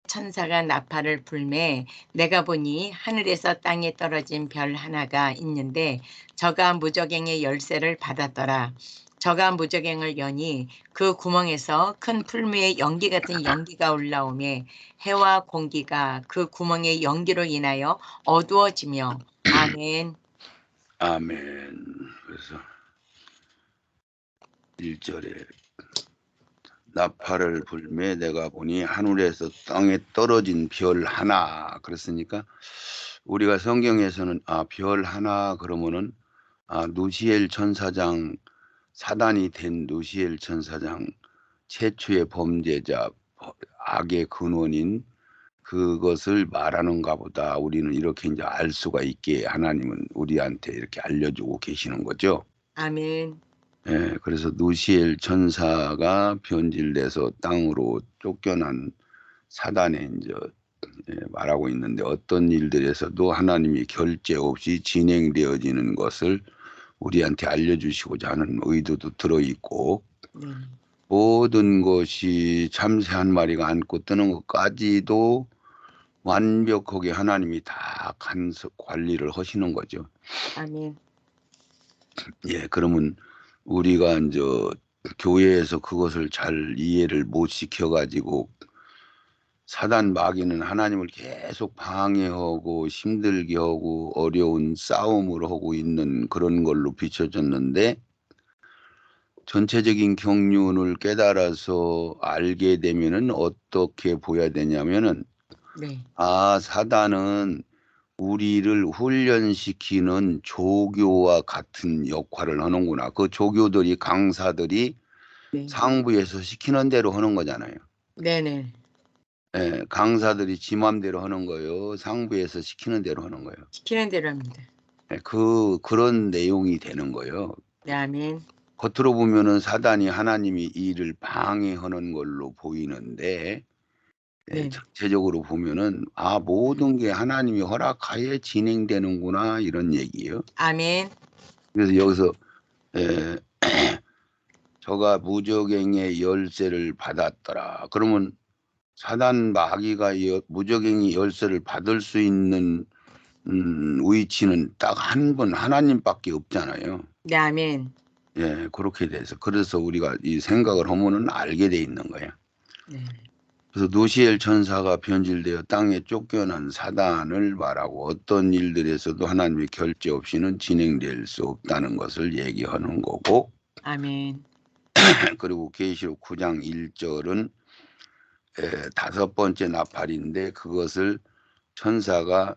천사가 나팔을 불매 내가 보니 하늘에서 땅에 떨어진 별 하나가 있는데 저가 무저갱의 열쇠를 받았더라. 저가 무저갱을 여니 그 구멍에서 큰 풀무에 연기 같은 연기가 올라오매 해와 공기가 그 구멍의 연기로 인하여 어두워지며 아멘. 아멘. 그래서 1절에 나팔을 불매 내가 보니 하늘에서 땅에 떨어진 별 하나 그랬으니까 우리가 성경에서는 별 하나 그러면은 누시엘 천사장 사단이 된 누시엘 천사장 최초의 범죄자 악의 근원인 그것을 말하는가 보다 우리는 이렇게 이제 알 수가 있게 하나님은 우리한테 이렇게 알려주고 계시는 거죠. 아멘. 예, 그래서 누시엘 천사가 변질돼서 땅으로 쫓겨난 사단에 이제 말하고 있는데 어떤 일들에서도 하나님이 결제 없이 진행되어지는 것을 우리한테 알려주시고자 하는 의도도 들어있고 모든 것이 참새 한 마리가 안고 뜨는 것까지도 완벽하게 하나님이 다 관리를 하시는 거죠. 아멘. 예, 그러면 우리가 이제 교회에서 그것을 잘 이해를 못 시켜가지고 사단 마귀는 하나님을 계속 방해하고 힘들게 하고 어려운 싸움을 하고 있는 그런 걸로 비춰졌는데 전체적인 경륜을 깨달아서 알게 되면은 어떻게 보여야 되냐면은 사단은 우리를 훈련시키는 조교와 같은 역할을 하는구나. 그 조교들이 강사들이 상부에서 시키는 대로 하는 거잖아요. 네네. 예, 강사들이 지 맘대로 하는 거예요. 상부에서 시키는 대로 하는 거예요. 시키는 대로 합니다. 예, 그런 내용이 되는 거예요. 네, 아멘. 겉으로 보면은 사단이 하나님이 일을 방해하는 걸로 보이는데 전체적으로 보면은 모든 게 하나님이 허락하에 진행되는구나 이런 얘기예요. 아멘. 그래서 여기서 저가 무저갱의 열쇠를 받았더라. 그러면 사단 마귀가 무저갱이 열쇠를 받을 수 있는 위치는 딱 한 분 하나님밖에 없잖아요. 네, 아멘. 예, 그렇게 돼서 그래서 우리가 이 생각을 하면은 알게 돼 있는 거예요. 그래서 누시엘 천사가 변질되어 땅에 쫓겨난 사단을 말하고 어떤 일들에서도 하나님의 결제 없이는 진행될 수 없다는 것을 얘기하는 거고. 아멘. 그리고 계시록 9장 1절은 5번째 나팔인데 그것을 천사가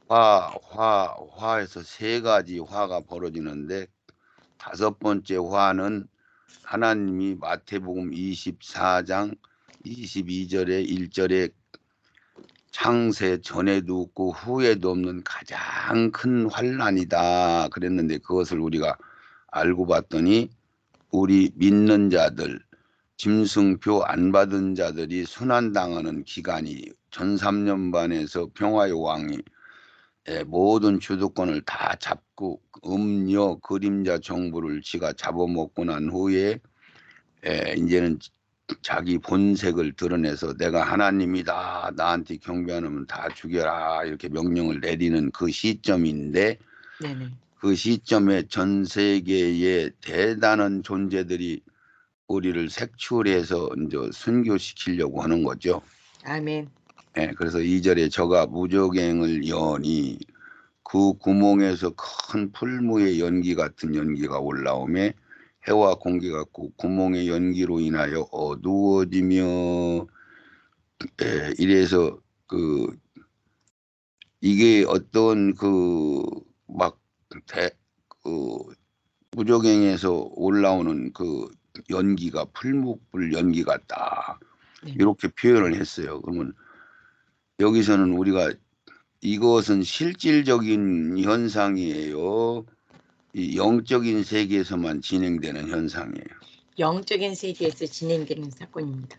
화에서 3가지 화가 벌어지는데 5번째 화는 하나님이 마태복음 24장 22절에 1절에 창세 전에도 없고 후에도 없는 가장 큰 환난이다 그랬는데 그것을 우리가 알고 봤더니 우리 믿는 자들 짐승표 안 받은 자들이 순환당하는 기간이 전 3년 반에서 평화의 왕이 모든 주도권을 다 잡고 음녀 그림자 정부를 지가 잡아먹고 난 후에 이제는 자기 본색을 드러내서 내가 하나님이다 나한테 경배하면 다 죽여라 이렇게 명령을 내리는 그 시점인데 그 시점에 전 세계의 대단한 존재들이 우리를 색출해서 이제 순교시키려고 하는 거죠. 아멘. 그래서 2절에 저가 무저갱을 여니 그 구멍에서 큰 풀무의 연기 같은 연기가 올라오매 해와 공기 같고 구멍의 연기로 인하여 어두워지며 이래서 이게 어떤 무저갱에서 올라오는 그 연기가 풀무불 연기 같다 이렇게 표현을 했어요. 그러면 여기서는 우리가 이것은 실질적인 현상이에요. 이 영적인 세계에서만 진행되는 현상이에요. 영적인 세계에서 진행되는 사건입니다.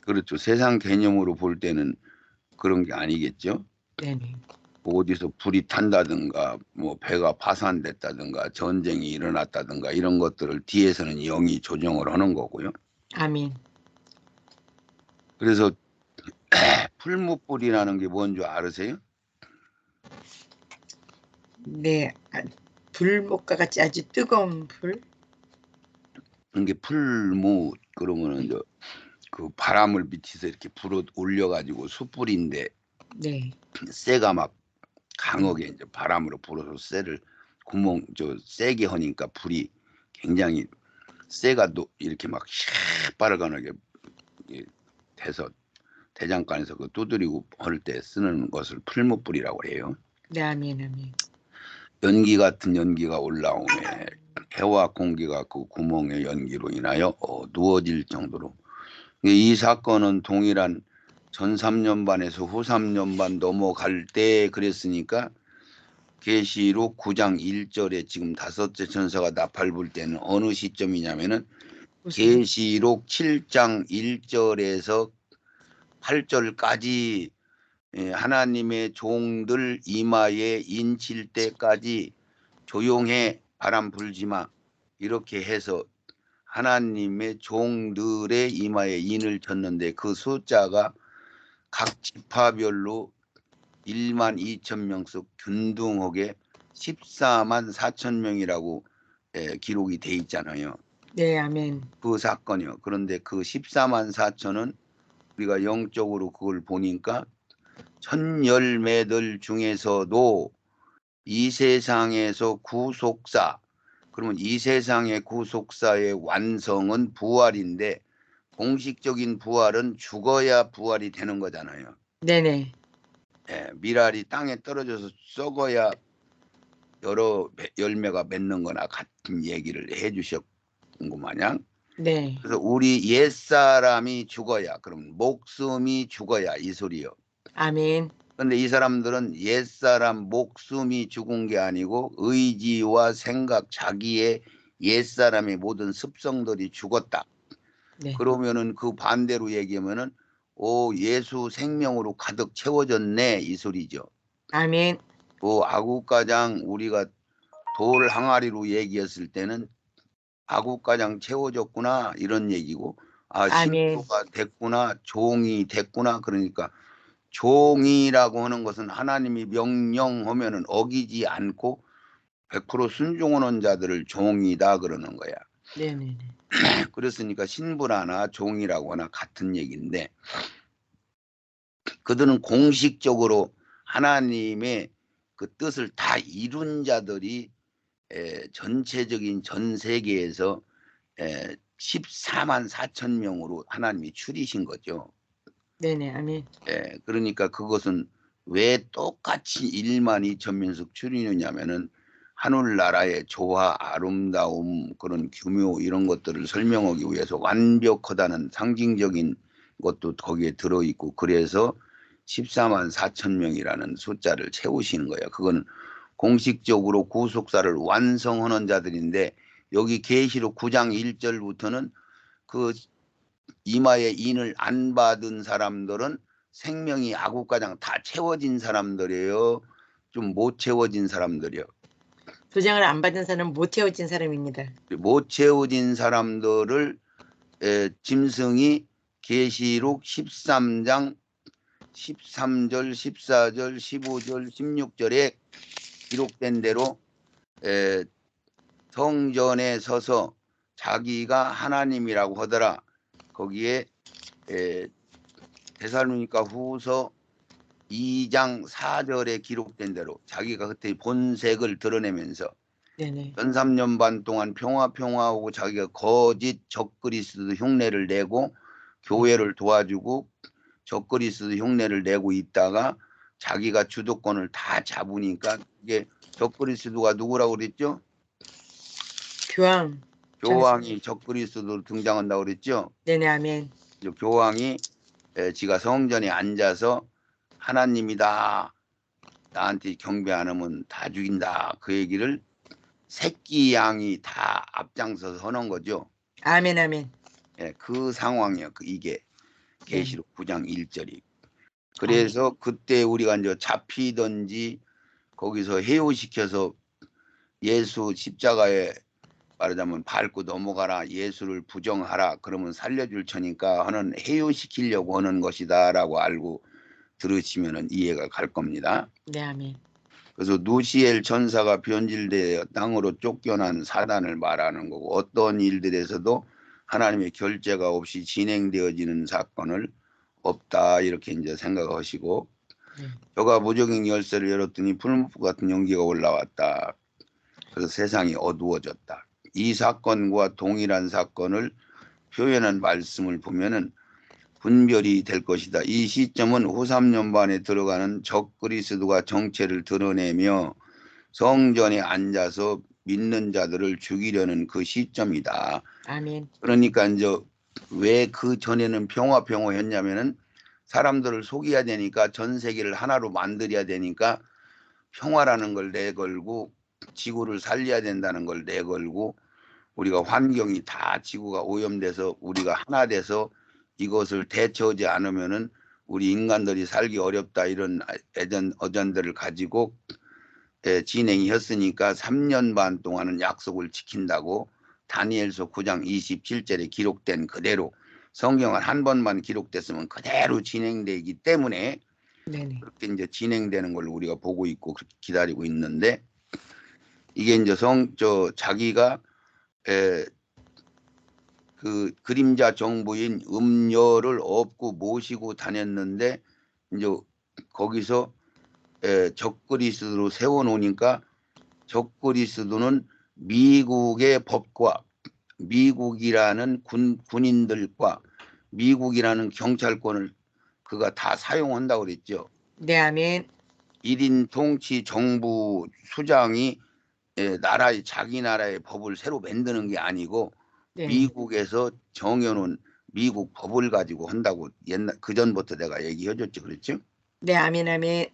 그렇죠. 세상 개념으로 볼 때는 그런 게 아니겠죠. 네네. 어디서 불이 탄다든가 뭐 배가 파산됐다든가 전쟁이 일어났다든가 이런 것들을 뒤에서는 영이 조정을 하는 거고요. 아멘. 그래서 풀무불이라는 게 뭔 줄 아세요? 네, 불목과 같이 아주 뜨거운 불. 이게 풀무 그러면은 그 바람을 비치서 이렇게 불어 올려가지고 숯불인데 네, 쇠가 막 강하게 이제 바람으로 불어서 쇠를 세게 하니까 불이 굉장히 쇠가 이렇게 막 시뻘건하게 돼서 대장간에서 그 두드리고 할 때 쓰는 것을 풀무불이라고 해요. 네, 아멘, 아멘. 연기 같은 연기가 올라오매 해와 공기가 그 구멍의 연기로 인하여 누워질 정도로. 이 사건은 동일한 전 3년반에서 후 3년반 넘어갈 때 그랬으니까 계시록 9장 1절에 지금 다섯째 천사가 나팔 불 때는 어느 시점이냐면은 계시록 7장 1절에서 8절까지 하나님의 종들 이마에 인칠 때까지 조용해 바람 불지 마 이렇게 해서 하나님의 종들의 이마에 인을 쳤는데 그 숫자가 각 지파별로 1만 2천 명씩 균등하게 14만 4천 명이라고 기록이 돼 있잖아요. 네, 아멘. 그 사건이요. 그런데 그 14만 4천은 우리가 영적으로 그걸 보니까 천 열매들 중에서도 이 세상에서 구속사, 그러면 이 세상의 구속사의 완성은 부활인데 공식적인 부활은 죽어야 부활이 되는 거잖아요. 네네. 밀알이 땅에 떨어져서 썩어야 여러 열매가 맺는 거나 같은 얘기를 해주셨고 마냥. 네, 그래서 우리 옛사람이 죽어야, 그럼 목숨이 죽어야 이 소리요. 아멘. 근데 이 사람들은 옛사람 목숨이 죽은 게 아니고 의지와 생각, 자기의 옛사람의 모든 습성들이 죽었다. 네, 그러면은 그 반대로 얘기하면은 예수 생명으로 가득 채워졌네 이 소리죠. 아멘. 아구가장 우리가 돌 항아리로 얘기했을 때는 아구가장 채워졌구나 이런 얘기고, 아멘. 신부가 됐구나, 종이 됐구나. 그러니까 종이라고 하는 것은 하나님이 명령하면은 어기지 않고 100% 순종하는 자들을 종이다 그러는 거야. 네네네. 그랬으니까 신부라나 종이라고 하나 같은 얘기인데, 그들은 공식적으로 하나님의 그 뜻을 다 이룬 자들이 전체적인 전 세계에서 14만 4천 명으로 하나님이 추리신 거죠. 네네, 아멘. 그러니까 그것은 왜 똑같이 1만 2천 명씩 추리느냐면은 하늘나라의 조화, 아름다움, 그런 규모 이런 것들을 설명하기 위해서 완벽하다는 상징적인 것도 거기에 들어있고, 그래서 14만 4천 명이라는 숫자를 채우시는 거예요. 그건 공식적으로 구속사를 완성하는 자들인데, 여기 계시록 9장 1절부터는 그 이마에 인을 안 받은 사람들은 생명이 아구가장 다 채워진 사람들이에요, 좀 못 채워진 사람들이요. 도장을 안 받은 사람은 못 채워진 사람입니다. 못 채워진 사람들을 짐승이 계시록 13장 13절, 14절, 15절, 16절에 기록된 대로 성전에 서서 자기가 하나님이라고 하더라. 거기에 데살로니가 후서 2장 4절에 기록된 대로 자기가 그때 본색을 드러내면서 네네. 전 3년 반 동안 평화하고 자기가 거짓 적그리스도 흉내를 내고 교회를 도와주고 적그리스도 흉내를 내고 있다가 자기가 주도권을 다 잡으니까, 이게 적그리스도가 누구라고 그랬죠? 교황. 교황이 적그리스도로 등장한다고 그랬죠? 네네, 아멘. 교황이 지가 성전에 앉아서 하나님이다, 나한테 경배 안 하면 다 죽인다, 그 얘기를 새끼 양이 다 앞장서서 하는 거죠. 아멘, 아멘. 그 상황이에요. 이게 네. 계시록 9장 1절이. 그래서 그때 우리가 이제 잡히든지 거기서 해오시켜서 예수 십자가에 말하자면 밟고 넘어가라, 예수를 부정하라, 그러면 살려줄 처니까 하는 해요시키려고 하는 것이다라고 알고 들으시면 이해가 갈 겁니다. 네, 아멘. 그래서 누시엘 천사가 변질되어 땅으로 쫓겨난 사단을 말하는 거고, 어떤 일들에서도 하나님의 결재가 없이 진행되어지는 사건을 없다, 이렇게 이제 생각하시고, 네. 저가 무적행 열쇠를 열었더니 풀무불 같은 연기가 올라왔다. 그래서 세상이 어두워졌다. 이 사건과 동일한 사건을 표현한 말씀을 보면은 분별이 될 것이다. 이 시점은 후 3년반에 들어가는 적그리스도가 정체를 드러내며 성전에 앉아서 믿는 자들을 죽이려는 그 시점이다. 아멘. 그러니까 이제 왜 그 전에는 평화했냐면은 사람들을 속여야 되니까, 전 세계를 하나로 만들어야 되니까 평화라는 걸 내걸고 지구를 살려야 된다는 걸 내걸고, 우리가 환경이 다 지구가 오염돼서 우리가 하나 돼서 이것을 대처하지 않으면은 우리 인간들이 살기 어렵다, 이런 어전들을 가지고 진행이 했으니까 3년 반 동안은 약속을 지킨다고 다니엘서 9장 27절에 기록된 그대로, 성경은 한 번만 기록됐으면 그대로 진행되기 때문에 네네. 그렇게 이제 진행되는 걸 우리가 보고 있고 그렇게 기다리고 있는데, 이게 이제 자기가 그 그림자 정부인 음녀를 업고 모시고 다녔는데, 이제 거기서 적그리스도로 세워놓으니까, 적그리스도는 미국의 법과 미국이라는 군인들과 미국이라는 경찰권을 그가 다 사용한다고 그랬죠. 네, 아멘. 1인 통치 정부 수장이 자기 나라의 법을 새로 만드는 게 아니고 네. 미국에서 정해놓은 미국 법을 가지고 한다고 그 전부터 내가 얘기해줬죠, 그랬죠? 네, 아멘, 아멘.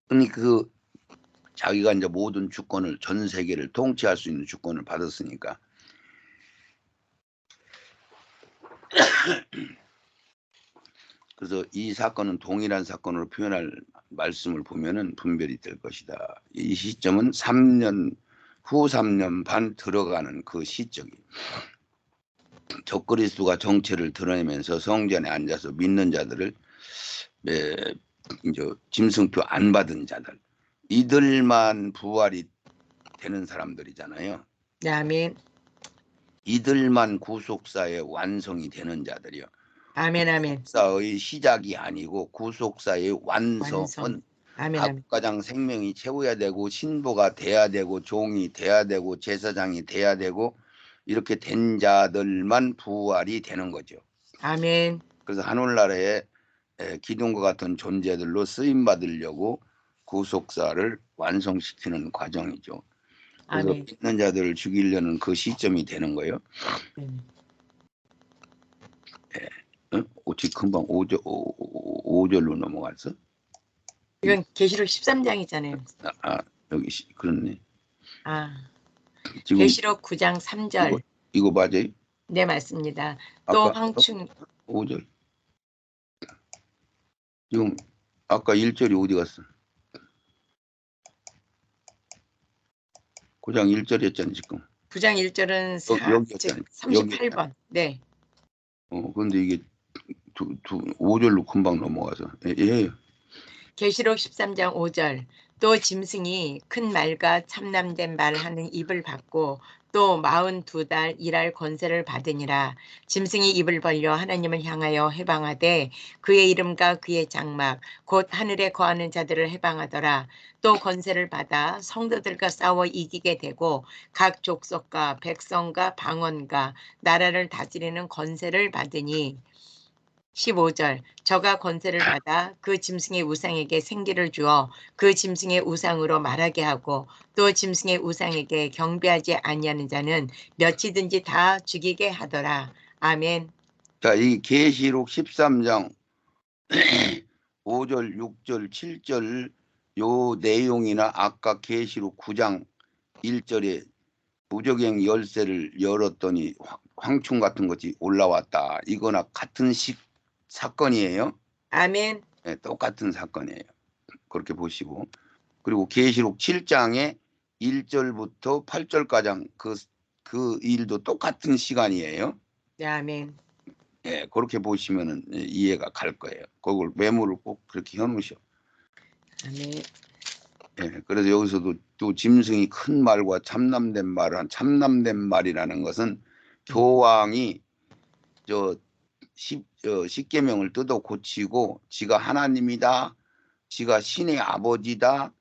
그러니까 자기가 이제 모든 주권을, 전 세계를 통치할 수 있는 주권을 받았으니까. 그래서 이 사건은 동일한 사건으로 표현할 말씀을 보면은 분별이 될 것이다. 이 시점은 후 3년 반 들어가는 그 시점이, 적그리스도가 정체를 드러내면서 성전에 앉아서 믿는 자들을 이제 짐승표 안 받은 자들, 이들만 부활이 되는 사람들이잖아요. 네, 아멘. 이들만 구속사의 완성이 되는 자들이요. 아멘, 아멘. 구속사의 시작이 아니고 구속사의 완성. 완성은 아멘, 아멘. 각가장 생명이 채워야 되고, 신부가 돼야 되고, 종이 돼야 되고, 제사장이 돼야 되고, 이렇게 된 자들만 부활이 되는 거죠. 아멘. 그래서 하늘나라에 기둥과 같은 존재들로 쓰임 받으려고 구속사를 완성시키는 과정이죠. 그래서 아멘. 믿는 자들을 죽이려는 그 시점이 되는 거예요. 네. 어찌 금방 5절로 넘어갔어? 이건 계시록 13장이잖아요. 여기 그렇네. 지금 계시록 9장 3절. 이거 맞아요? 네, 맞습니다. 또 황충 5절. 지금 아까 1절이 어디 갔어? 9장 1절이었잖아 지금. 9장 1절은 여기였잖아요. 38번. 네. 근데 이게 5절로 금방 넘어가서. 예. 계시록 13장 5절. 또 짐승이 큰 말과 참남된 말하는 입을 받고 또 42달 일할 권세를 받으니라. 짐승이 입을 벌려 하나님을 향하여 해방하되 그의 이름과 그의 장막 곧 하늘에 거하는 자들을 해방하더라. 또 권세를 받아 성도들과 싸워 이기게 되고 각 족속과 백성과 방언과 나라를 다스리는 권세를 받으니. 15절. 저가 권세를 받아 그 짐승의 우상에게 생기를 주어 그 짐승의 우상으로 말하게 하고 또 짐승의 우상에게 경배하지 아니하는 자는 몇이든지 다 죽이게 하더라. 아멘. 자, 이 계시록 13장 5절, 6절, 7절 요 내용이나 아까 계시록 9장 1절에 무적행 열쇠를 열었더니 황충 같은 것이 올라왔다, 이거나 같은 사건이에요. 아멘. 네, 똑같은 사건이에요. 그렇게 보시고, 그리고 계시록 7장에 1절부터 8절까지 그 일도 똑같은 시간이에요. 네, 아멘. 예, 그렇게 보시면은 이해가 갈 거예요. 그걸 메모를 꼭 그렇게 해놓으셔. 아멘. 예, 그래서 여기서도 또 짐승이 큰 말과 참남된 말을 한 참남된 말이라는 것은 교황이 십계명을 뜯어 고치고 지가 하나님이다, 지가 신의 아버지다,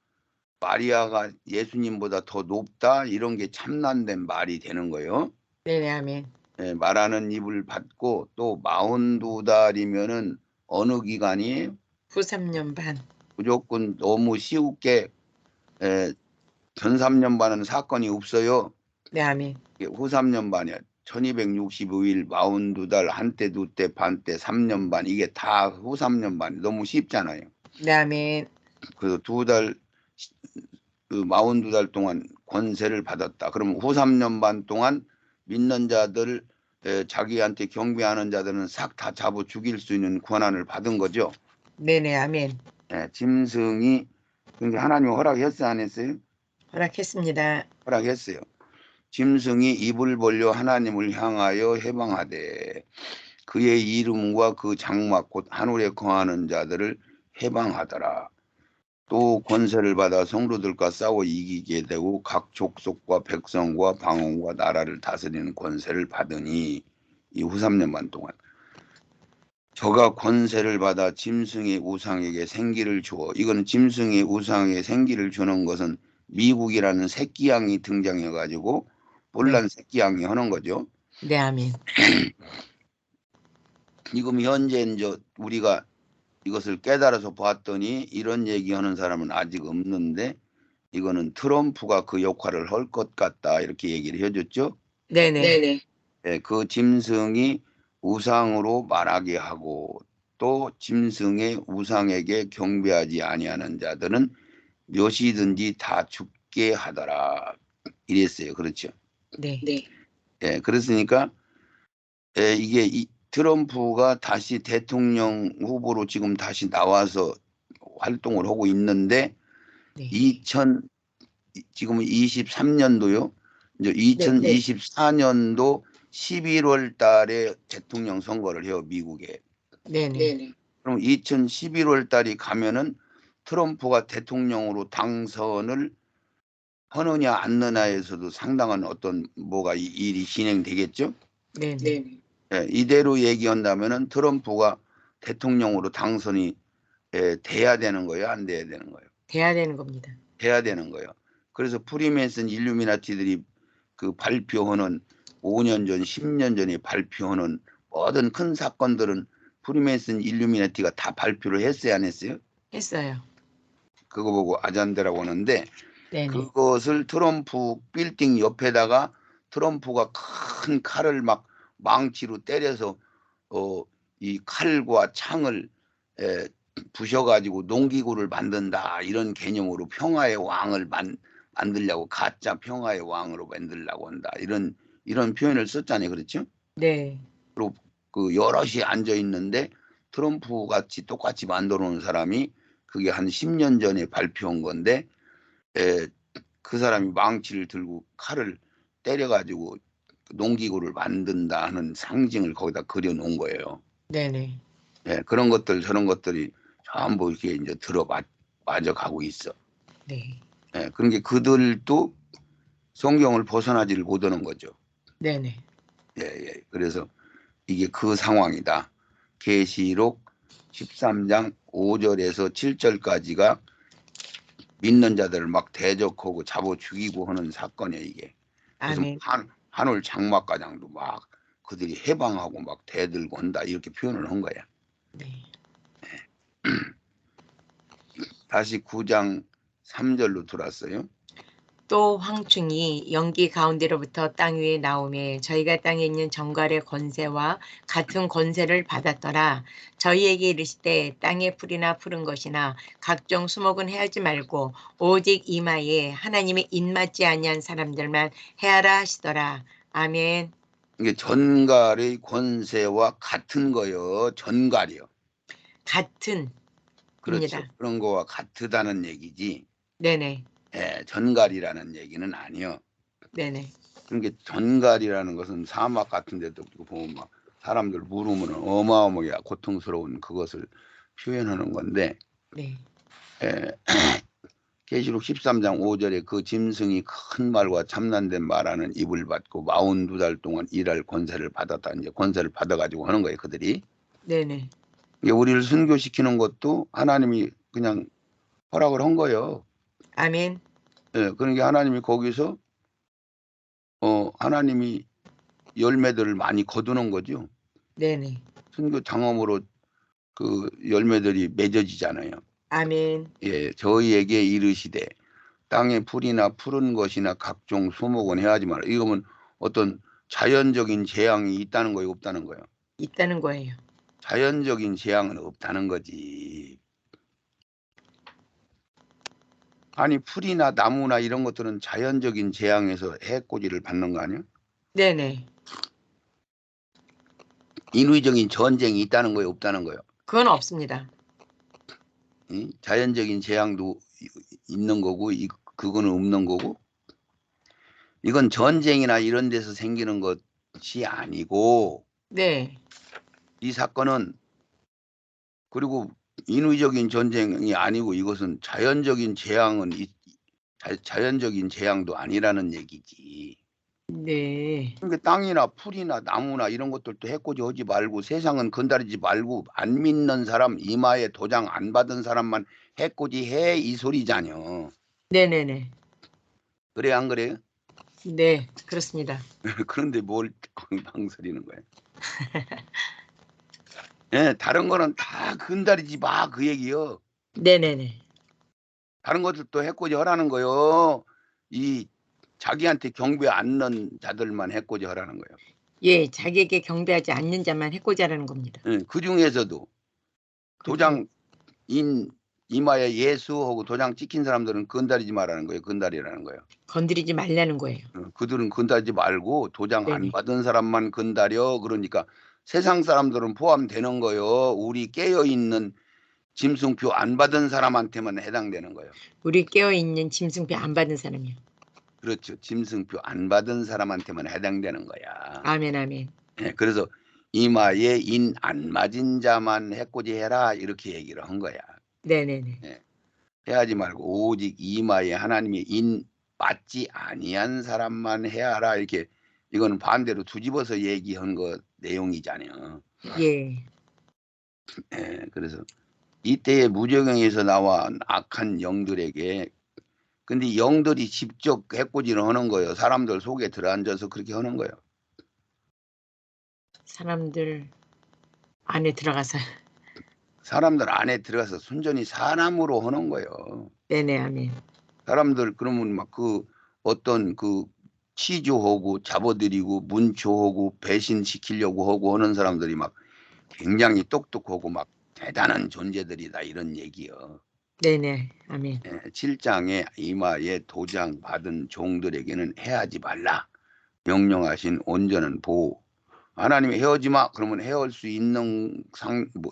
마리아가 예수님보다 더 높다, 이런 게 참남된 말이 되는 거예요. 네네, 아멘. 예, 말하는 입을 받고 또 42달이면은 어느 기간이에요? 후 3년 반. 무조건 너무 쉬우게 전 3년 반은 사건이 없어요. 네, 아멘. 이게 후 3년 반이야. 1265일 42달 한때 두때 반때 3년 반 이게 다 후 3년 반 너무 쉽잖아요. 네, 아멘. 그래서 2달 42달 동안 권세를 받았다. 그러면 후 3년 반 동안 믿는 자들 자기한테 경배하는 자들은 싹 다 잡아 죽일 수 있는 권한을 받은 거죠. 네네, 아멘. 예, 짐승이 그러니까 하나님 허락했어요, 안 했어요? 허락했습니다. 허락했어요. 짐승이 입을 벌려 하나님을 향하여 해방하되 그의 이름과 그 장막 곧 하늘에 거하는 자들을 해방하더라. 또 권세를 받아 성도들과 싸워 이기게 되고 각 족속과 백성과 방언과 나라를 다스리는 권세를 받으니 이 후 3년 반 동안 저가 권세를 받아 짐승의 우상에게 생기를 주어, 이거는 짐승의 우상에 생기를 주는 것은 미국이라는 새끼양이 등장해 가지고 네. 혼란 새끼양이 하는 거죠. 네, 아멘. 지금 현재 이제 우리가 이것을 깨달아서 봤더니 이런 얘기하는 사람은 아직 없는데 이거는 트럼프가 그 역할을 할 것 같다 이렇게 얘기를 해줬죠. 네네. 네네. 네, 그 짐승이 우상으로 말하게 하고 또 짐승의 우상에게 경배하지 아니하는 자들은 몇이든지 다 죽게 하더라 이랬어요. 그렇죠. 네. 네. 예, 그랬으니까 이게 트럼프가 다시 대통령 후보로 지금 다시 나와서 활동을 하고 있는데 네. 지금 23년도요. 이제 2024년도 11월 달에 대통령 선거를 해요, 미국에. 네네. 네네. 그럼 2011월 달이 가면은 트럼프가 대통령으로 당선을 하느냐 안 하느냐에서도 상당한 어떤 뭐가 일이 진행되겠죠. 네네. 네네. 예, 이대로 얘기한다면은 트럼프가 대통령으로 당선이 돼야 되는 거예요, 안 돼야 되는 거예요? 돼야 되는 겁니다. 돼야 되는 거예요. 그래서 프리메이슨 일루미나티들이 그 발표하는 5년 전, 10년 전에 발표하는 모든 큰 사건들은 프리메이슨 일루미나티가 다 발표를 했어요, 안 했어요? 했어요. 그거 보고 아잔데라고 하는데 네네. 그것을 트럼프 빌딩 옆에다가 트럼프가 큰 칼을 막 망치로 때려서 이 칼과 창을 부셔가지고 농기구를 만든다 이런 개념으로 평화의 왕을 만들려고 가짜 평화의 왕으로 만들려고 한다 이런 표현을 썼잖아요, 그렇죠? 네. 그리고 그 여럿이 앉아 있는데 트럼프 같이 똑같이 만들어 놓은 사람이 그게 한 10년 전에 발표한 건데 그 사람이 망치를 들고 칼을 때려가지고 농기구를 만든다 하는 상징을 거기다 그려 놓은 거예요. 네네. 예, 그런 것들 저런 것들이 전부 이렇게 이제 맞아 가고 있어. 네. 예, 그런 게 그들도 성경을 벗어나지를 못하는 거죠. 네네. 예, 예. 그래서 이게 그 상황이다. 계시록 13장 5절에서 7절까지가 믿는 자들을 막 대적하고 잡아 죽이고 하는 사건이에요, 이게. 그래서 아멘. 한올 장막가장도 막 그들이 해방하고 막 대들고 한다 이렇게 표현을 한 거야. 네. 다시 9장 3절로 들어왔어요. 또 황충이 연기 가운데로부터 땅 위에 나오매 저희가 땅에 있는 정갈의 권세와 같은 권세를 받았더라. 저희에게 이르시되 땅의 풀이나 푸른 것이나 각종 수목은 해하지 말고 오직 이마에 하나님의 입맞지 아니한 사람들만 해하라 하시더라. 아멘. 이게 전갈의 권세와 같은 거요. 전갈이요. 같은 그렇죠. 입니다. 그런 거와 같다는 얘기지. 네네. 예, 전갈이라는 얘기는 아니요. 네네. 그러니까 전갈이라는 것은 사막 같은 데도 보면 막 사람들 물으면 어마어마하게 고통스러운 그것을 표현하는 건데, 네. 예, 계시록 13장 5절에 그 짐승이 큰 말과 참난된 말하는 입을 받고 42달 동안 일할 권세를 받았다. 이제 권세를 받아가지고 하는 거예요, 그들이. 네네. 이게 우리를 순교시키는 것도 하나님이 그냥 허락을 한 거예요. 아멘. 예, 그러니까 하나님이 거기서 하나님이 열매들을 많이 거두는 거죠. 네네. 순교 장엄으로 그 열매들이 맺어지잖아요. 아멘. 예, 저희에게 이르시되 땅에 풀이나 푸른 것이나 각종 소목은 해하지 마라. 이거면 어떤 자연적인 재앙이 있다는 거예요, 없다는 거예요? 있다는 거예요. 자연적인 재앙은 없다는 거지. 아니 풀이나 나무나 이런 것들은 자연적인 재앙에서 해코지를 받는 거 아니에요? 네네. 인위적인 전쟁이 있다는 거예요, 없다는 거예요? 그건 없습니다. 자연적인 재앙도 있는 거고 그거는 없는 거고, 이건 전쟁이나 이런 데서 생기는 것이 아니고, 네. 이 사건은 그리고 인위적인 전쟁이 아니고 이것은 자연적인 재앙은 자연적인 재앙도 아니라는 얘기지. 네. 그러니까 땅이나 풀이나 나무나 이런 것들도 해코지 하지 말고 세상은 건드리지 말고 안 믿는 사람, 이마에 도장 안 받은 사람만 해코지 해, 이 소리잖여. 네네네. 그래 안 그래요? 네. 그렇습니다. 그런데 뭘 망설이는 거야? 예, 다른 거는 다 건드리지 마, 그 얘기요. 네네네. 다른 것들도 해코지 하라는 거요. 이 자기한테 경배 않는 자들만 해코지 하라는 거예요. 예. 자기에게 경배하지 않는 자만 해코지하라는 겁니다. 예, 그 중에서도 그중에 도장 이마에 예수하고 도장 찍힌 사람들은 건드리지 말라는 거예요. 건드리라는 거예요. 건드리지 말라는 거예요. 그들은 건드리지 말고 도장 안 네네. 받은 사람만 건드려. 그러니까 세상 사람들은 포함되는 거요. 우리 깨어 있는 짐승표 안 받은 사람한테만 해당되는 거예요. 우리 깨어 있는 짐승표 안 받은 사람이요. 그렇죠. 짐승표 안 받은 사람한테만 해당되는 거야. 아멘, 아멘. 예, 그래서 이마에 인 안 맞은 자만 해코지 해라 이렇게 얘기를 한 거야. 네네네. 예, 해하지 말고 오직 이마에 하나님의 인 맞지 아니한 사람만 해하라 이렇게. 이거는 반대로 뒤집어서 얘기한 거 내용이잖아요. 예. 예, 그래서 이때의 무저경에서 나온 악한 영들에게, 근데 영들이 직접 해코지를 하는 거예요. 사람들 속에 들어앉아서 그렇게 하는 거예요. 사람들 안에 들어가서 사람들 안에 들어가서 순전히 사람으로 하는 거예요. 네네. 아멘. 사람들 그러면 막 그 어떤 그 치조하고 잡아들이고 문초하고 배신시키려고 하고 하는 사람들이 막 굉장히 똑똑하고 막 대단한 존재들이다 이런 얘기요. 네네. 아멘. 7장에 이마에 도장 받은 종들에게는 해하지 말라 명령하신 온전한 보호. 하나님이 헤어지 마 그러면 헤어질 수 있는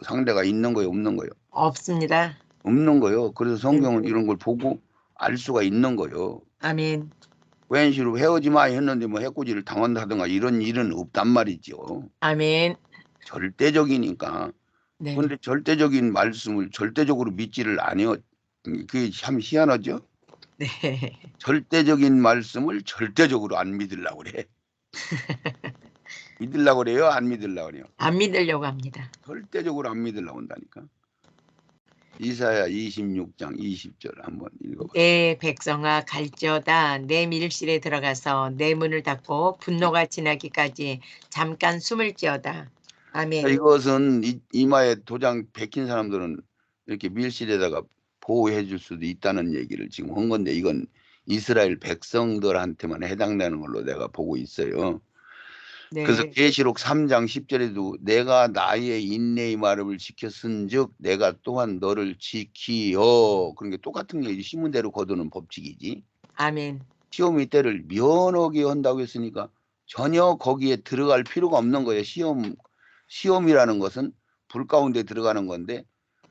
상대가 있는 거예요, 없는 거예요? 없습니다. 없는 거예요. 그래서 성경은 네네. 이런 걸 보고 알 수가 있는 거예요. 아멘. 웬시로 헤어지 마 했는데 뭐 해코지를 당한다든가 이런 일은 없단 말이죠. 아멘. 절대적이니까. 네. 그런데 절대적인 말씀을 절대적으로 믿지를 않아요. 그게 참 희한하죠. 네. 절대적인 말씀을 절대적으로 안 믿으려고 그래. 믿으려고 그래요? 안 믿으려고 그래요? 안 믿으려고 합니다. 절대적으로 안 믿으려고 한다니까. 이사야 26장 20절 한번 읽어봐. 내 백성아 갈지어다 내 밀실에 들어가서 내 문을 닫고 분노가 지나기까지 잠깐 숨을지어다. 아멘. 이것은 이마에 도장 박힌 사람들은 이렇게 밀실에다가 보호해 줄 수도 있다는 얘기를 지금 한 건데, 이건 이스라엘 백성들한테만 해당되는 걸로 내가 보고 있어요. 그래서 네. 계시록 3장 10절에도 내가 나의 인내의 말을 지켰은즉 내가 또한 너를 지키어. 그러니까 똑같은 게 시문대로 거두는 법칙이지. 아멘. 시험의 때를 면하게 한다고 했으니까 전혀 거기에 들어갈 필요가 없는 거예요. 시험이라는 것은 불 가운데 들어가는 건데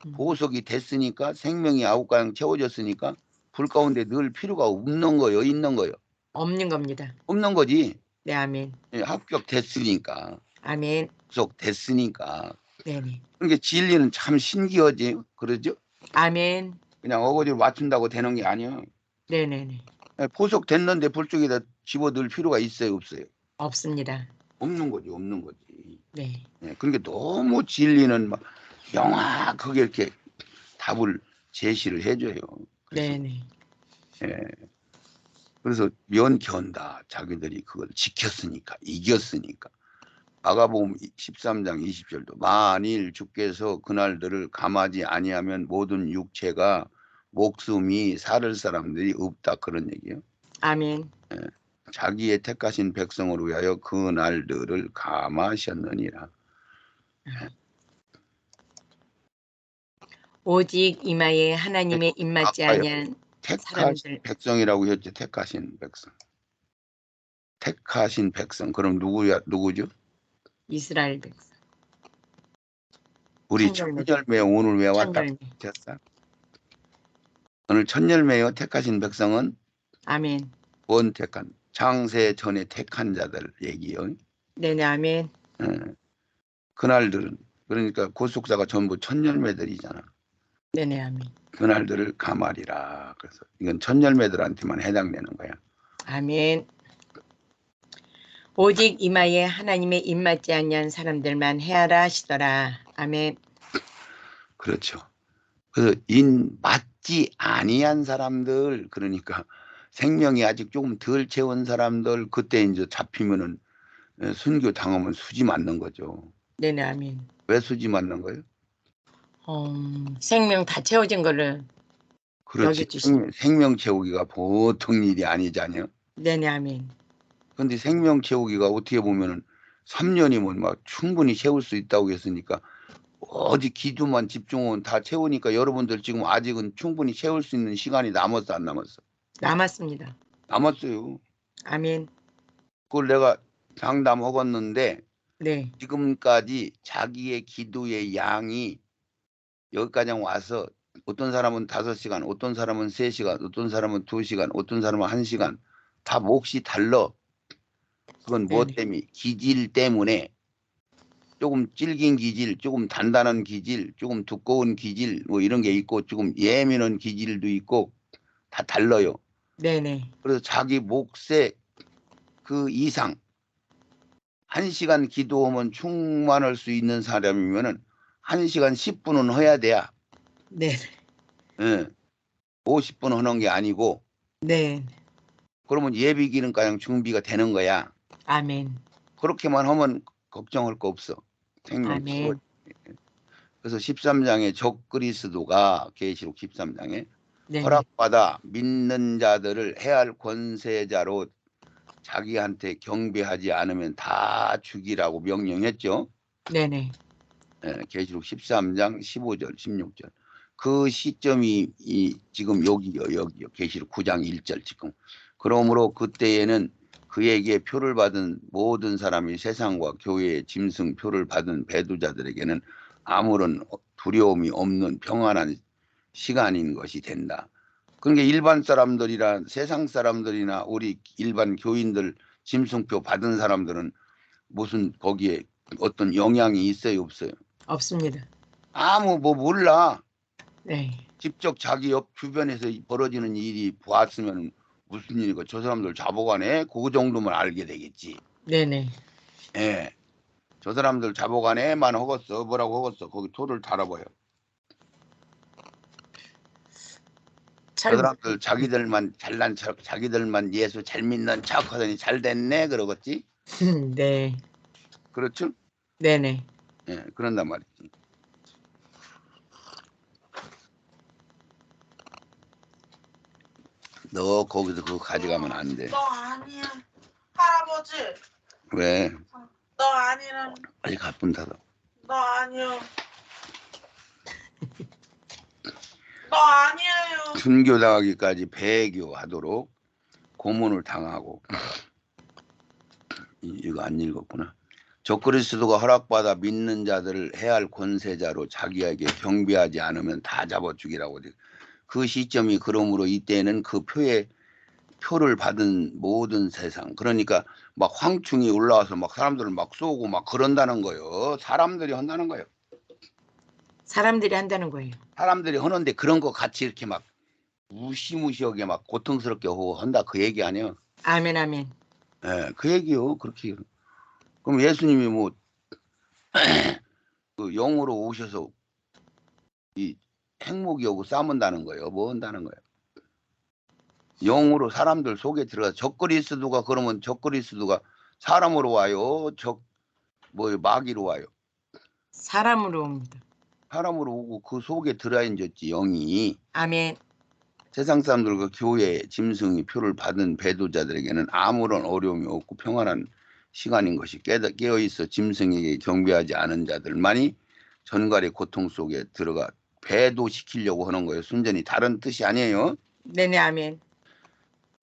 음. 보석이 됐으니까 생명이 아홉 가량 채워졌으니까 불 가운데 넣을 필요가 없는 거요, 있는 거요? 없는 겁니다. 없는 거지. 네, 아멘. 예, 합격됐으니까, 아멘. 구속됐으니까. 네네. 그러니까 진리는 참 신기하지, 그러죠? 아멘. 그냥 어거지로 맞춘다고 되는 게 아니야. 네네네. 포속됐는데 불 쪽에다 집어 넣을 필요가 있어요, 없어요? 없습니다. 없는 거지, 없는 거지. 네. 예, 그러니까 너무 진리는 막 명확하게 이렇게 답을 제시를 해줘요. 그래서, 네네. 예, 그래서 면견다. 자기들이 그걸 지켰으니까, 이겼으니까. 마가복음 13장 20절도 만일 주께서 그날들을 감하지 아니하면 모든 육체가 목숨이 살을 사람들이 없다, 그런 얘기예요. 아멘. 예, 자기의 택하신 백성을 위하여 그날들을 감하셨느니라. 오직 이마에 하나님의 입맞지 아까요. 아니한 택하신 사람들. 백성이라고 했죠. 택하신 백성. 택하신 백성. 그럼 누구죠? 이스라엘 백성. 우리 천열매. 첫열매 오늘 왜 왔다 천열매. 했어? 오늘 첫열매요. 택하신 백성은 아멘. 원 택한 창세 전에 택한 자들 얘기요. 네네. 아멘. 예. 그날들은 그러니까 고속사가 전부 첫열매들이잖아. 네네. 아멘. 그날들을 감하리라. 그래서 이건 첫열매들한테만 해당되는 거야. 아멘. 오직 이마에 하나님의 입맞지 아니한 사람들만 해하라 하시더라. 아멘. 그렇죠. 그래서 인 맞지 아니한 사람들, 그러니까 생명이 아직 조금 덜 채운 사람들, 그때 이제 잡히면은 순교 당하면 수지 맞는 거죠. 네네. 아멘. 왜 수지 맞는 거예요? 생명 다 채워진 거를 그렇지. 여겨주신. 생명 채우기가 보통 일이 아니잖아요. 네네. 아멘. 근데 생명 채우기가 어떻게 보면은 3년이면 막 충분히 채울 수 있다고 했으니까 어디 기도만 집중하면 다 채우니까 여러분들 지금 아직은 충분히 채울 수 있는 시간이 남았어, 안 남았어? 남았습니다. 남았어요. 아멘. 그걸 내가 장담하겠는데 네. 지금까지 자기의 기도의 양이 여기까지 와서 어떤 사람은 5시간, 어떤 사람은 3시간, 어떤 사람은 2시간, 어떤 사람은 1시간 다 몫이 달라. 그건 뭐 네네. 때문에? 기질 때문에. 조금 질긴 기질, 조금 단단한 기질, 조금 두꺼운 기질 뭐 이런 게 있고 조금 예민한 기질도 있고 다 달라요. 네네. 그래서 자기 몫의 그 이상 1시간 기도하면 충만할 수 있는 사람이면은 1시간 10분은 해야 돼야. 네. 예. 50분 하는 게 아니고 네. 그러면 예비 기능가량 준비가 되는 거야. 아멘. 그렇게만 하면 걱정할 거 없어. 생명 채워. 아멘. 그래서 13장에 적그리스도가 계시록 13장에 네네. 허락받아 믿는 자들을 해할 권세자로 자기한테 경배하지 않으면 다 죽이라고 명령했죠. 네네. 계시록 13장 15절 16절. 그 시점이 지금 여기요. 계시록 9장 1절 지금. 그러므로 그때에는 그에게 표를 받은 모든 사람이 세상과 교회의 짐승표를 받은 배두자들에게는 아무런 두려움이 없는 평안한 시간인 것이 된다. 그러니까 일반 사람들이나 세상 사람들이나 우리 일반 교인들 짐승표 받은 사람들은 무슨 거기에 어떤 영향이 있어요, 없어요? 없습니다. 아무 뭐 몰라. 네. 직접 자기 옆 주변에서 벌어지는 일이 보았으면 무슨 일이고 저 사람들 잡아가네. 그 정도만 알게 되겠지. 네네. 예. 저 사람들 잡아가네만 허겄어. 뭐라고 허겄어. 거기 토를 달아봐요. 저 사람들 자기들만 잘난 척, 자기들만 예수 잘 믿는 척 하더니 잘 됐네. 그러겠지. 네. 그렇죠? 네네. 예. 그런단 말이지. 너 거기서 그거 가져가면 안 돼. 너 아니야. 할아버지. 왜? 너 아니란. 아직 가뿐하다. 너 아니야. 너 아니에요. 순교당하기까지 배교하도록 고문을 당하고 이거 안 읽었구나. 적그리스도가 허락받아 믿는 자들을 해할 권세자로 자기에게 경배하지 않으면 다 잡아 죽이라고. 그 시점이 그러므로 이때는 그 표를 받은 모든 세상, 그러니까 막 황충이 올라와서 막 사람들을 막 쏘고 막 그런다는 거예요. 사람들이 한다는 거예요. 사람들이 한다는 거예요. 사람들이 하는데 그런 거 같이 이렇게 막 무시무시하게 막 고통스럽게 한다 그 얘기 아니에요. 아멘, 아멘. 예, 그 얘기요. 그렇게. 그럼 예수님이 뭐 그 영으로 오셔서 이 핵무기 오고 싸문다는 거예요. 뭐 한다는 거예요. 영으로 사람들 속에 들어가. 적그리스도가 그러면 적그리스도가 사람으로 와요. 뭐 마귀로 와요. 사람으로 옵니다. 사람으로 오고 그 속에 들어앉았지 영이. 아멘. 세상 사람들과 교회 짐승이 표를 받은 배도자들에게는 아무런 어려움이 없고 평안한 시간인 것이 깨어있어 짐승에게 경배하지 않은 자들만이 전갈의 고통 속에 들어가 배도시키려고 하는 거예요. 순전히 다른 뜻이 아니에요. 네네, 아멘.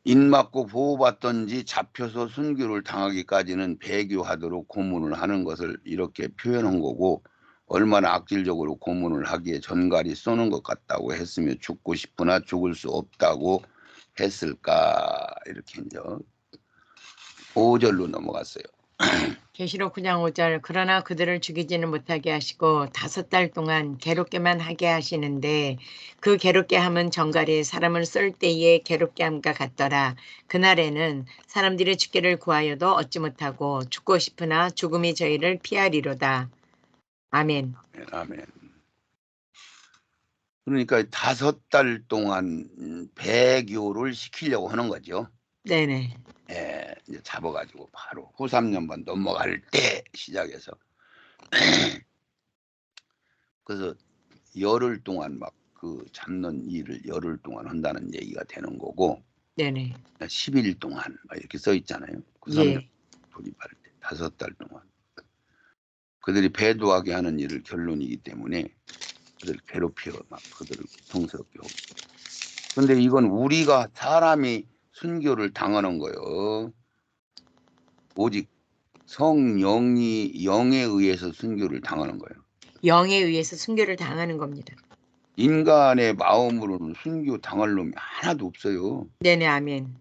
인맞고 보호받던지 잡혀서 순교를 당하기까지는 배교하도록 고문을 하는 것을 이렇게 표현한 거고, 얼마나 악질적으로 고문을 하기에 전갈이 쏘는 것 같다고 했으며 죽고 싶으나 죽을 수 없다고 했을까. 이렇게 이제 5절로 넘어갔어요. 계시록 9장 5절. 그러나 그들을 죽이지는 못하게 하시고 5달 동안 괴롭게만 하게 하시는데 그 괴롭게 함은 전갈이 사람을 쏠 때의 괴롭게 함과 같더라. 그날에는 사람들이 죽기를 구하여도 얻지 못하고 죽고 싶으나 죽음이 저희를 피하리로다. 아멘. 아멘. 그러니까 5달 동안 배교를 시키려고 하는 거죠. 네네. 예, 이제 잡아가지고 바로 후 3년반 넘어갈 때 시작해서 그래서 열흘 동안 막 그 잡는 일을 열흘 동안 한다는 얘기가 되는 거고, 네네. 10일 동안 막 이렇게 써 있잖아요. 그 3년 예. 돌입할 때 5달 동안 그들이 배도하게 하는 일을 결론이기 때문에 그들 괴롭혀 막 그들을 고통스럽게 하고. 근데 이건 우리가 사람이 순교를 당하는 거예요. 오직 성령이 영에 의해서 순교를 당하는 거예요. 영에 의해서 순교를 당하는 겁니다. 인간의 마음으로는 순교 당할 놈이 하나도 없어요. 네네, 아멘.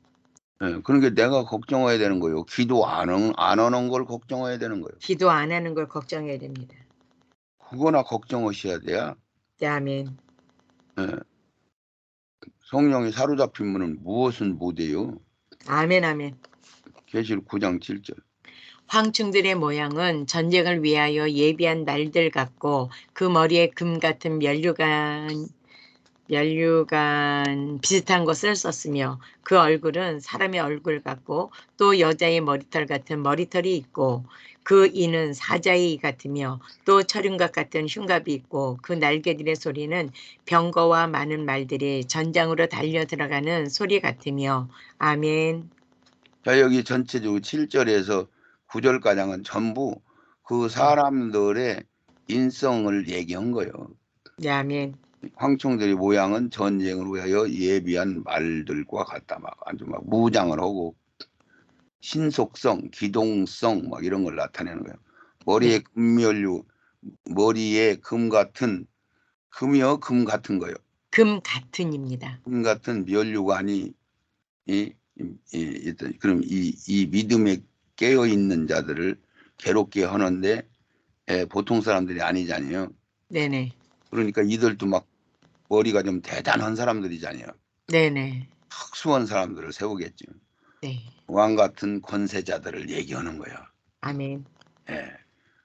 예, 그러니까 내가 걱정해야 되는 거예요. 기도 안 하는 걸 걱정해야 되는 거예요. 기도 안 하는 걸 걱정해야 됩니다. 그거나 걱정하셔야 돼야. 네, 아멘. 예, 성령이 사로잡히면 무엇은 못해요. 아멘, 아멘. 계시록 9장 7절. 황충들의 모양은 전쟁을 위하여 예비한 날들 같고 그 머리에 금 같은 면류관 비슷한 것을 썼으며 그 얼굴은 사람의 얼굴 같고 또 여자의 머리털 같은 머리털이 있고 그 이는 사자의 이 같으며 또 철윤각 같은 흉갑이 있고 그 날개들의 소리는 병거와 많은 말들이 전장으로 달려 들어가는 소리 같으며 아멘. 자, 여기 전체적으로 7절에서 9절가량은 전부 그 사람들의 인성을 얘기한 거예요. 네, 아멘. 황충들의 모양은 전쟁을 위하여 예비한 말들과 같다. 막 아주 막 무장을 하고 신속성, 기동성 막 이런 걸 나타내는 거예요. 머리에 네. 금면류, 머리에 금 같은 금이요, 금 같은 거예요. 금 같은입니다. 금 같은 면류관이 그럼 이 믿음에 깨어 있는 자들을 괴롭게 하는데 보통 사람들이 아니잖아요. 네네. 그러니까 이들도 막 머리가 좀 대단한 사람들이잖아요. 네네. 특수한 사람들을 세우겠죠. 네. 왕 같은 권세자들을 얘기하는 거예요. 아멘. 예,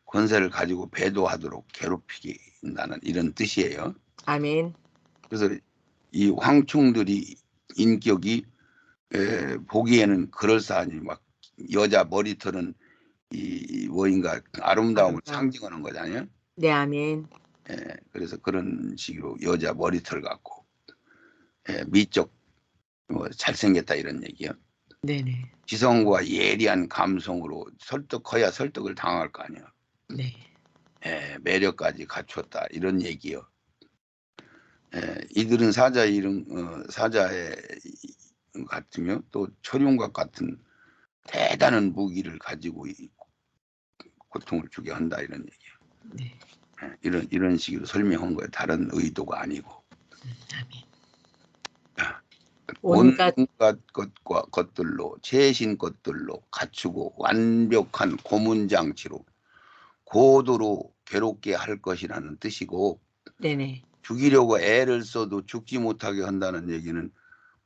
권세를 가지고 배도하도록 괴롭히긴다는 이런 뜻이에요. 아멘. 그래서 이 황충들이 인격이 보기에는 그럴싸하니 막 여자 머리털은 이 뭐인가 아름다움을 아름다움. 상징하는 거잖아요. 네, 아멘. 그래서 그런 식으로 여자 머리털 같고 미적 뭐 잘생겼다 이런 얘기요. 네네. 지성과 예리한 감성으로 설득해야 설득을 당할 거 아니에요. 네. 매력까지 갖추었다 이런 얘기요. 이들은 사자의 이름 사자의 같으며 또 철용각 같은 대단한 무기를 가지고 고통을 주게 한다 이런 얘기예요. 네. 이런 식으로 설명한 거예요. 다른 의도가 아니고. 아멘. 온갖 온갖 것들로 최신 것들로 갖추고 완벽한 고문장치로 고도로 괴롭게 할 것이라는 뜻이고, 네네. 죽이려고 애를 써도 죽지 못하게 한다는 얘기는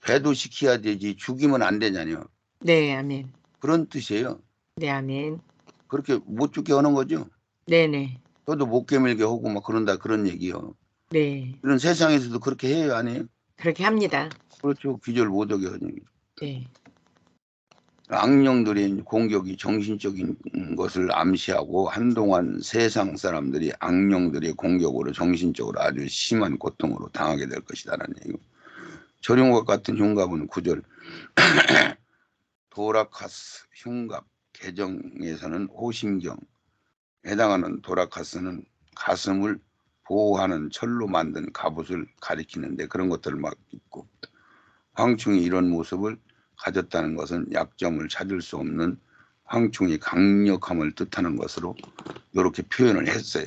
배도시켜야 되지 죽이면 안 되냐뇨. 네, 아멘. 그런 뜻이에요. 네, 아멘. 그렇게 못 죽게 하는 거죠. 네네. 저도 못 깨물게 하고 막 그런다 그런 얘기요. 네. 이런 세상에서도 그렇게 해요, 안 해요? 그렇게 합니다. 그렇죠. 기절 못하게 하는 얘기. 네. 악령들의 공격이 정신적인 것을 암시하고 한동안 세상 사람들이 악령들의 공격으로 정신적으로 아주 심한 고통으로 당하게 될 것이다라는 얘기고, 저룡과 같은 흉갑은 9절 도라카스 흉갑 개정에서는 호심경 해당하는 도라카스는 가슴을 보호하는 철로 만든 갑옷을 가리키는데 그런 것들을 막 입고, 황충이 이런 모습을 가졌다는 것은 약점을 찾을 수 없는 황충의 강력함을 뜻하는 것으로 이렇게 표현을 했어요.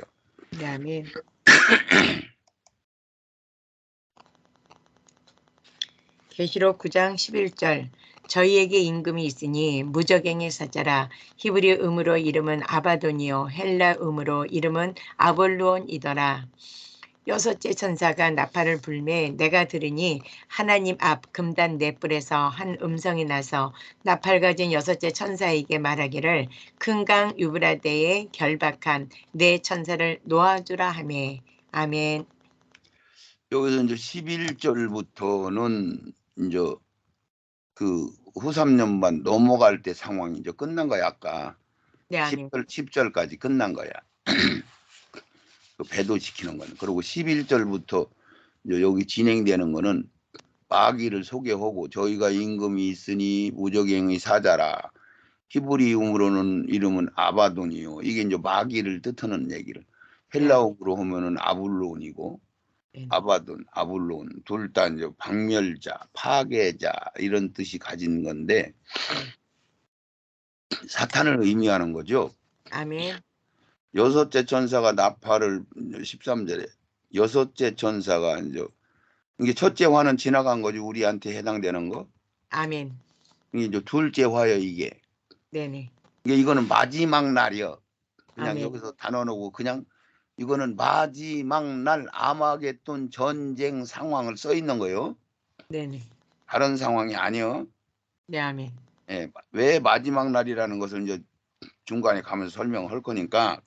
네, 아멘. 계시록 9장 11절 저희에게 임금이 있으니 무저갱의 사자라. 히브리 음으로 이름은 아바돈이요 헬라 음으로 이름은 아볼루온이더라. 여섯째 천사가 나팔을 불매 내가 들으니 하나님 앞 금단 네 뿔에서 한 음성이 나서 나팔 가진 여섯째 천사에게 말하기를 큰 강 유브라데에 결박한 네 천사를 놓아주라 하매. 아멘. 여기서 이제 11절부터는 이제 그 후3년반 넘어갈 때 상황이 이제 끝난 거야. 아까 네, 아멘. 10절까지 끝난 거야. 그 배도시키는 거는. 그리고 11절부터 여기 진행되는 거는 마귀를 소개하고 저희가 임금이 있으니 무저갱의 사자라. 히브리음으로는 이름은 아바돈이요. 이게 이제 마귀를 뜻하는 얘기를. 헬라어로 하면은 아불론이고 네. 아바돈, 아불론 둘 다 이제 박멸자, 파괴자 이런 뜻이 가진 건데 사탄을 의미하는 거죠. 아멘. 여섯째 천사가 나팔을 13절에 여섯째 천사가 이제 이게 첫째 화는 지나간 거지 우리한테 해당되는 거. 아멘. 이게 이제 둘째 화요 이게. 네네. 이거는 마지막 날이요. 그냥 아멘. 여기서 단어 놓고 그냥 이거는 마지막 날 아마겟돈 전쟁 상황을 써 있는 거예요. 네네. 다른 상황이 아니요. 네, 아멘. 예, 왜 마지막 날이라는 것을 이제 중간에 가면서 설명할 거니까.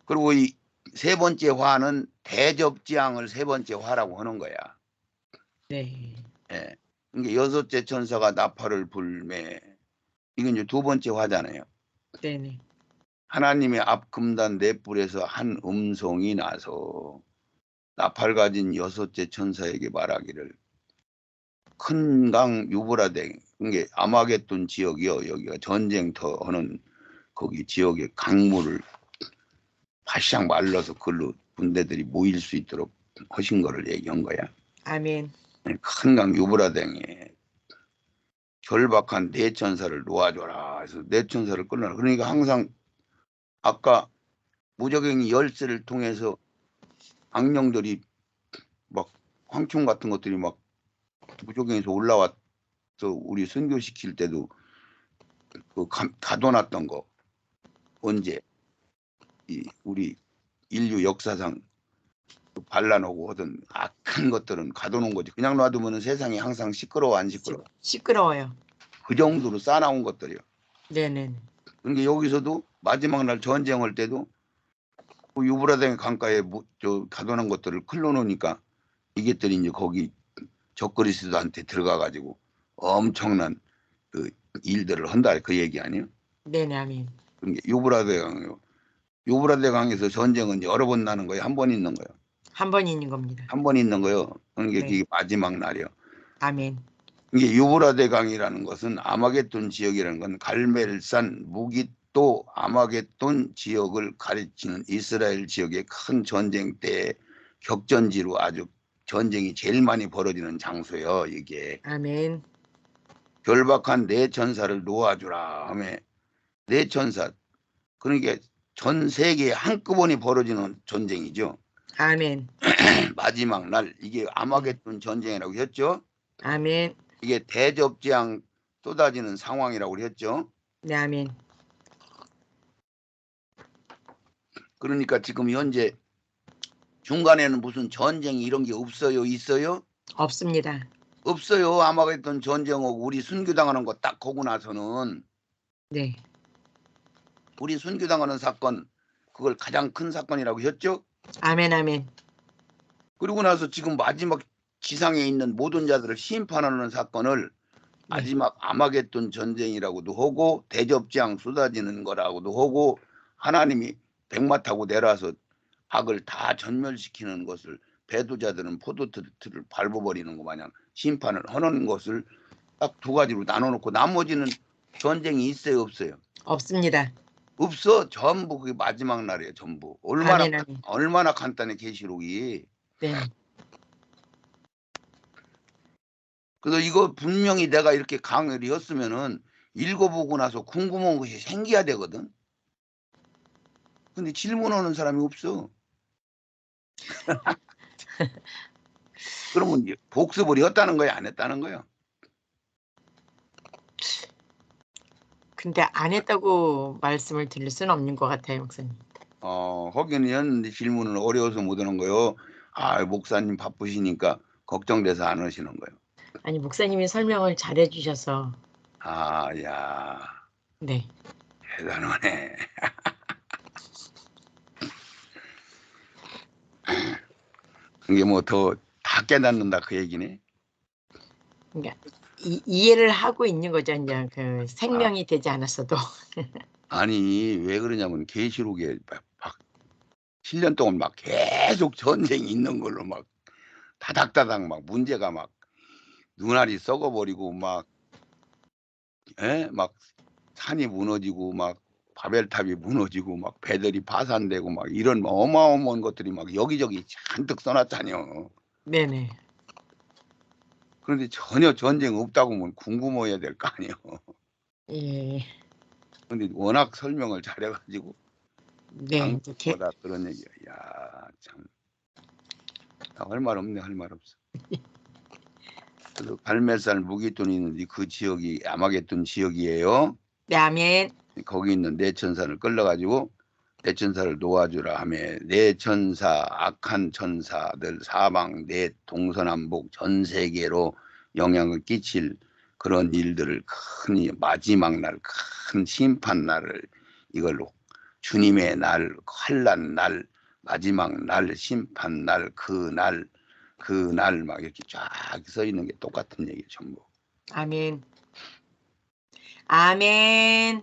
그리고 이 세 번째 화는 대접지향을 세 번째 화라고 하는 거야. 네. 예. 이게 여섯째 천사가 나팔을 불매. 이건 이제 두 번째 화잖아요. 네네. 하나님의 앞 금단 네 뿔에서 한 음성이 나서 나팔 가진 여섯째 천사에게 말하기를 큰 강 유브라데 이게 아마겟돈 지역이요. 여기가 전쟁터 하는 거기 지역의 강물을 바싹 말라서 그걸로 군대들이 모일 수 있도록 하신 거를 얘기한 거야. 아멘. 큰 강 유브라데에 결박한 네 천사를 놓아줘라. 그래서 네 천사를 끊어라. 그러니까 항상 아까 무저갱이 열쇠를 통해서 악령들이 막 황충 같은 것들이 막 무저갱에서 올라왔어. 우리 선교시킬 때도 그 가둬놨던 거 언제 우리 인류 역사상 반란하고 하던 악한 것들은 가둬놓은 거지. 그냥 놔두면 세상이 항상 시끄러워 안 시끄러워. 시끄러워요. 그 정도로 쌓아놓은 것들이요. 네네. 그러니까 여기서도 마지막 날 전쟁할 때도 그 유브라데 강가에 가둬놓은 것들을 클러놓으니까 이것들이 이제 거기 적그리스도한테 들어가가지고 엄청난 그 일들을 한다 그 얘기 아니에요? 네네, 아멘. 그러니까 유브라데 강이요. 유브라데 강에서 전쟁은 여러 번 나는 거예요. 한 번 있는 거예요. 한 번 있는 겁니다. 한 번 있는 거예요. 그러니까 네. 이게 마지막 날이요. 아멘. 이게 유브라데 강이라는 것은 아마겟돈 지역이라는 건 갈멜산, 무깃도 아마겟돈 지역을 가리키는 이스라엘 지역의 큰 전쟁 때 격전지로 아주 전쟁이 제일 많이 벌어지는 장소예요. 이게 아멘. 결박한 네 천사를 놓아주라 하며 네 천사 그러니까 전 세계에 한꺼번에 벌어지는 전쟁이죠. 아멘. 마지막 날 이게 아마겟돈 전쟁이라고 했죠. 아멘. 이게 대접지향 쏟아지는 상황이라고 그랬죠. 네, 아멘. 그러니까 지금 현재 중간에는 무슨 전쟁이 이런 게 없어요? 있어요? 없습니다. 없어요. 아마겟돈 전쟁하고 우리 순교당하는 거 딱 보고 나서는 네, 우리 순교당하는 사건 그걸 가장 큰 사건이라고 했죠. 아멘, 아멘. 그리고 나서 지금 마지막 지상에 있는 모든 자들을 심판하는 사건을 네, 마지막 아마겟돈 전쟁이라고도 하고 대접지향 쏟아지는 거라고도 하고 하나님이 백마 타고 내려와서 악을 다 전멸시키는 것을 배도자들은 포도틀을 밟아버리는 거 마냥 심판을 하는 것을 딱 두 가지로 나눠놓고 나머지는 전쟁이 있어요 없어요? 없습니다. 없어. 전부 그게 마지막 날이에요. 전부. 얼마나 아멘, 아멘. 얼마나 간단해 계시록이. 네, 그래서 이거 분명히 내가 이렇게 강의를 했으면은 읽어보고 나서 궁금한 것이 생겨야 되거든. 근데 질문하는 사람이 없어. 그러면 이제 복습을 했다는 거야, 안 했다는 거야? 근데 안 했다고 말씀을 드릴 수는 없는 것 같아요, 목사님. 하기는 했는데 질문은 어려워서 못 하는 거요. 아, 목사님 바쁘시니까 걱정돼서 안 하시는 거예요. 아니, 목사님이 설명을 잘 해주셔서. 아, 야, 네, 대단하네. 그게 뭐 더 다 깨닫는다 그 얘기네. 그러니까 이해를 하고 있는 거죠, 이제 그 생명이 되지 않았어도. 아니 왜 그러냐면 계시록에 막 7년 동안 막 계속 전쟁이 있는 걸로 막 다닥다닥 막 문제가 막 눈알이 썩어버리고 막 막 산이 무너지고 막 바벨탑이 무너지고 막 배들이 파산되고 막 이런 어마어마한 것들이 막 여기저기 잔뜩 써놨잖여. 네네. 그런데 전혀 전쟁 없다고 하면 궁금해야 될 거 아니에요. 예, 근데 워낙 설명을 잘해가지고 네. 이제 방송보다 그런 얘기야. 야 참. 할 말 없네. 할 말 없어. 그래서 갈멜살 무기돈이 있는데 그 지역이 아마겟돈 지역이에요. 네, 아멘. 거기 있는 내천사를 끌려가지고 내천사를 놓아주라 하며 내천사 악한 천사들 사방 내 동서남북 전 세계로 영향을 끼칠 그런 일들을 큰 마지막 날 큰 심판 날을 이걸로 주님의 날 환난 날 마지막 날 심판 날 그 날 막 이렇게 쫙 써 있는 게 똑같은 얘기예요 전부. 아멘. 아멘.